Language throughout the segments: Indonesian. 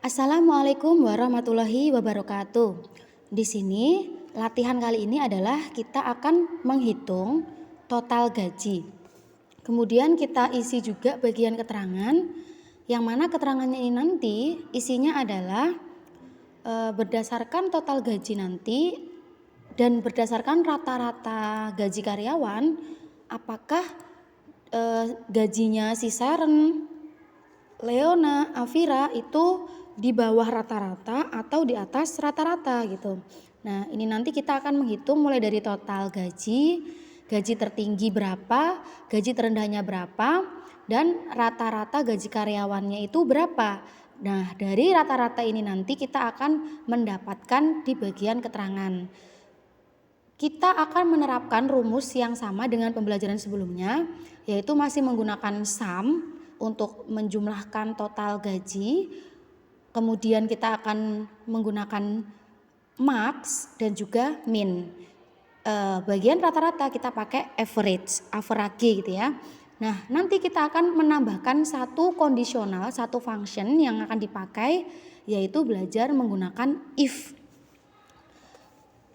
Assalamualaikum warahmatullahi wabarakatuh. Di sini latihan kali ini adalah kita akan menghitung total gaji. Kemudian kita isi juga bagian keterangan, yang mana keterangannya ini nanti isinya adalah berdasarkan total gaji nanti dan berdasarkan rata-rata gaji karyawan, apakah gajinya si Saren, Leona, Afira itu di bawah rata-rata atau di atas rata-rata gitu. Nah, ini nanti kita akan menghitung mulai dari total gaji, gaji tertinggi berapa, gaji terendahnya berapa, dan rata-rata gaji karyawannya itu berapa. Nah, dari rata-rata ini nanti kita akan mendapatkan di bagian keterangan. Kita akan menerapkan rumus yang sama dengan pembelajaran sebelumnya, yaitu masih menggunakan sum untuk menjumlahkan total gaji. Kemudian kita akan menggunakan max dan juga min. Bagian rata-rata kita pakai average gitu ya. Nah, nanti kita akan menambahkan satu kondisional, satu function yang akan dipakai, yaitu belajar menggunakan if.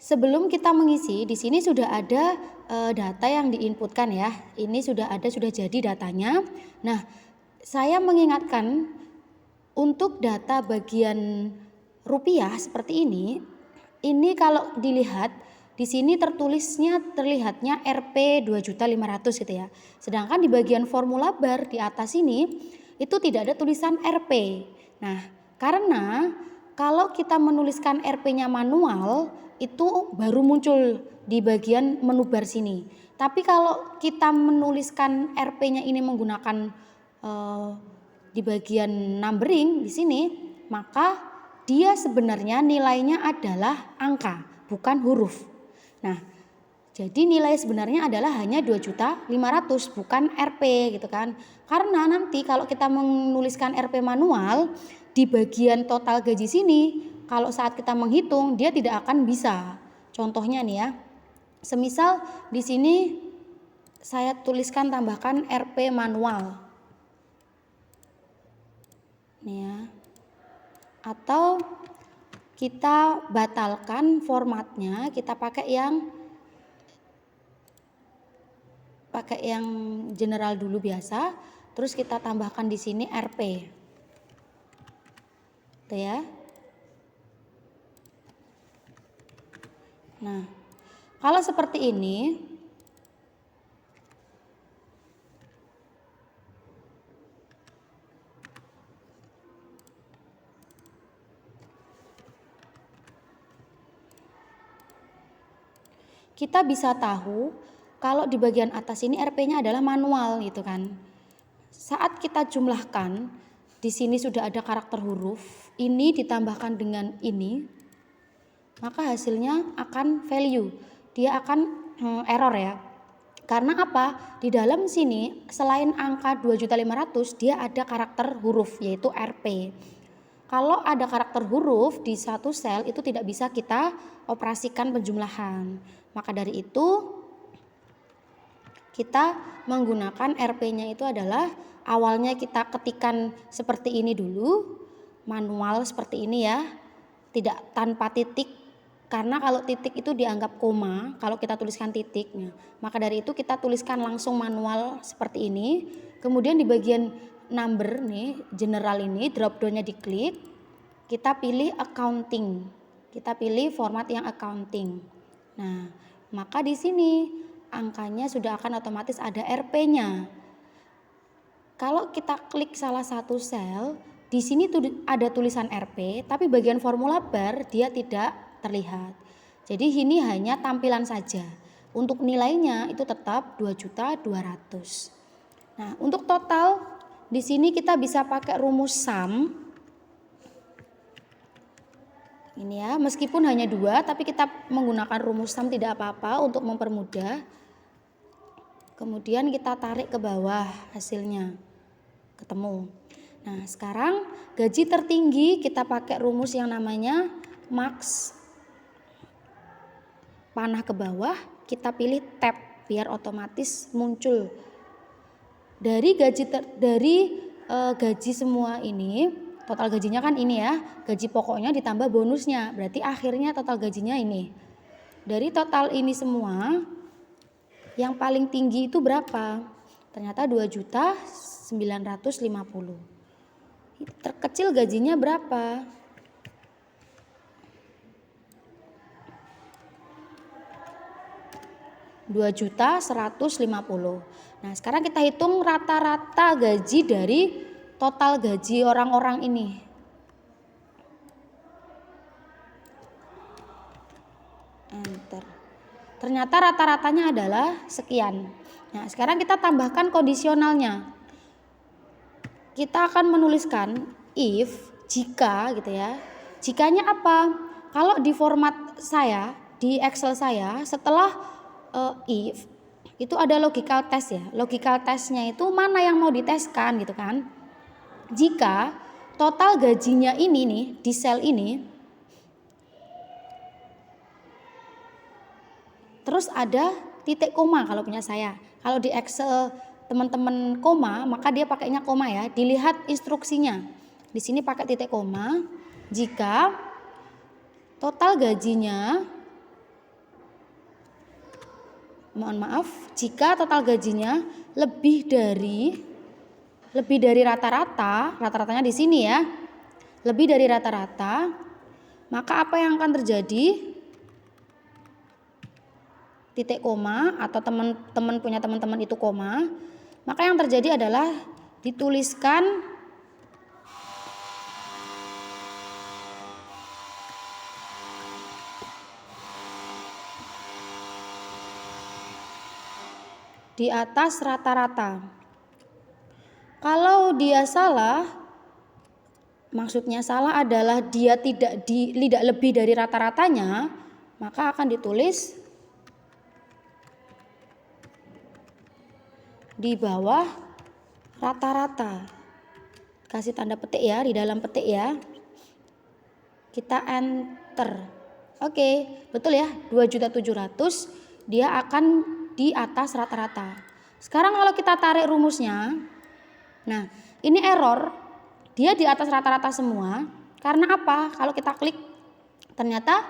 Sebelum kita mengisi, di sini sudah ada data yang diinputkan ya. Ini sudah jadi datanya. Nah, saya mengingatkan untuk data bagian rupiah seperti ini kalau dilihat di sini terlihatnya Rp 2.500.000 gitu ya. Sedangkan di bagian formula bar di atas ini itu tidak ada tulisan Rp. Nah, karena kalau kita menuliskan Rp-nya manual itu baru muncul di bagian menu bar sini. Tapi kalau kita menuliskan Rp-nya ini menggunakan di bagian numbering di sini, maka dia sebenarnya nilainya adalah angka, bukan huruf. Nah, jadi nilai sebenarnya adalah hanya 2.500.000 bukan Rp gitu kan. Karena nanti kalau kita menuliskan Rp manual di bagian total gaji sini, kalau saat kita menghitung dia tidak akan bisa. Contohnya nih ya. Semisal di sini saya tuliskan tambahkan Rp manual. Nih ya. Atau kita batalkan formatnya, kita pakai yang general dulu biasa, terus kita tambahkan di sini Rp. Tuh ya. Nah, kalau seperti ini kita bisa tahu kalau di bagian atas ini Rp-nya adalah manual gitu kan. Saat kita jumlahkan, di sini sudah ada karakter huruf, ini ditambahkan dengan ini, maka hasilnya akan value. Dia akan error ya. Karena apa? Di dalam sini selain angka 2.500.000 dia ada karakter huruf yaitu Rp. Kalau ada karakter huruf di satu sel itu tidak bisa kita operasikan penjumlahan. Maka dari itu kita menggunakan Rp-nya itu adalah awalnya kita ketikkan seperti ini dulu, manual seperti ini ya, tidak tanpa titik, karena kalau titik itu dianggap koma kalau kita tuliskan titiknya. Maka dari itu kita tuliskan langsung manual seperti ini. Kemudian di bagian number nih, general ini drop down-nya diklik, kita pilih accounting, kita pilih format yang accounting. Nah, maka di sini angkanya sudah akan otomatis ada Rp-nya. Kalau kita klik salah satu sel, di sini ada tulisan Rp, tapi bagian formula bar dia tidak terlihat. Jadi ini hanya tampilan saja. Untuk nilainya itu tetap 2.200.000. Nah, untuk total di sini kita bisa pakai rumus sum. Ini ya, meskipun hanya 2, tapi kita menggunakan rumus sum tidak apa-apa untuk mempermudah. Kemudian kita tarik ke bawah hasilnya, ketemu. Nah, sekarang gaji tertinggi kita pakai rumus yang namanya max. Panah ke bawah, kita pilih tab biar otomatis muncul. Dari gaji semua ini, Total gajinya kan ini ya, gaji pokoknya ditambah bonusnya, berarti akhirnya total gajinya ini. Dari total ini semua, yang paling tinggi itu berapa? Ternyata 2.950.000. Terkecil gajinya berapa? 2.150.000. Nah, sekarang kita hitung rata-rata gaji dari total gaji orang-orang ini. Enter. Ternyata rata-ratanya adalah sekian. Nah, sekarang kita tambahkan kondisionalnya. Kita akan menuliskan if, jika gitu ya. Jikanya apa? Kalau di format saya, di Excel saya, setelah if itu ada logical test ya. Logical testnya itu mana yang mau diteskan gitu kan. Jika total gajinya ini nih di sel ini, terus ada titik koma kalau punya saya. Kalau di Excel teman-teman koma, maka dia pakainya koma ya. Dilihat instruksinya. Di sini pakai titik koma. Jika total gajinya, jika total gajinya lebih dari rata-rata, rata-ratanya di sini ya, lebih dari rata-rata, maka apa yang akan terjadi? Titik koma atau teman-teman punya teman-teman itu koma, maka yang terjadi adalah dituliskan di atas rata-rata. Kalau dia salah, maksudnya salah adalah dia tidak lebih dari rata-ratanya, maka akan ditulis di bawah rata-rata. Kasih tanda petik ya, di dalam petik ya. Kita enter. Oke, betul ya, 2.700.000 dia akan di atas rata-rata. Sekarang kalau kita tarik rumusnya, nah ini error, dia di atas rata-rata semua. Karena apa? Kalau kita klik, ternyata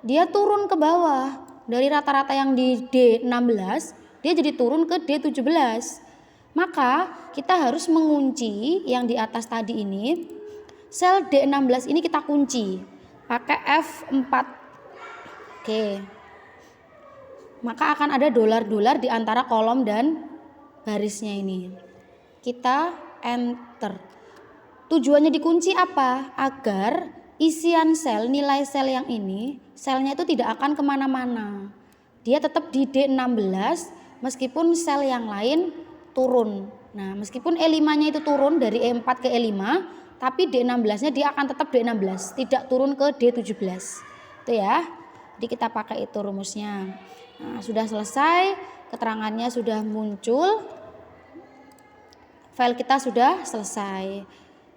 dia turun ke bawah. Dari rata-rata yang di D16, dia jadi turun ke D17. Maka kita harus mengunci yang di atas tadi ini. Sel D16 ini kita kunci pakai F4. Oke. Maka akan ada dolar-dolar di antara kolom dan barisnya ini. Kita enter. Tujuannya dikunci apa? Agar isian sel, nilai sel yang ini, selnya itu tidak akan kemana-mana. Dia tetap di D16 meskipun sel yang lain turun. Nah, meskipun E5-nya itu turun dari E4 ke E5, tapi D16-nya dia akan tetap D16, tidak turun ke D17. Itu ya. Jadi kita pakai itu rumusnya. Nah, sudah selesai, keterangannya sudah muncul, file kita sudah selesai.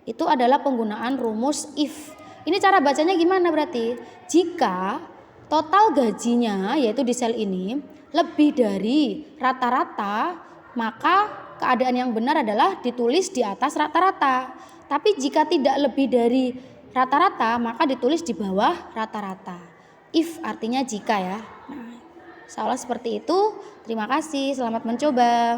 Itu adalah penggunaan rumus if. Ini cara bacanya gimana berarti? Jika total gajinya, yaitu di sel ini, lebih dari rata-rata, maka keadaan yang benar adalah ditulis di atas rata-rata. Tapi jika tidak lebih dari rata-rata, maka ditulis di bawah rata-rata. If artinya jika ya. Nah, insya Allah seperti itu. Terima kasih, selamat mencoba.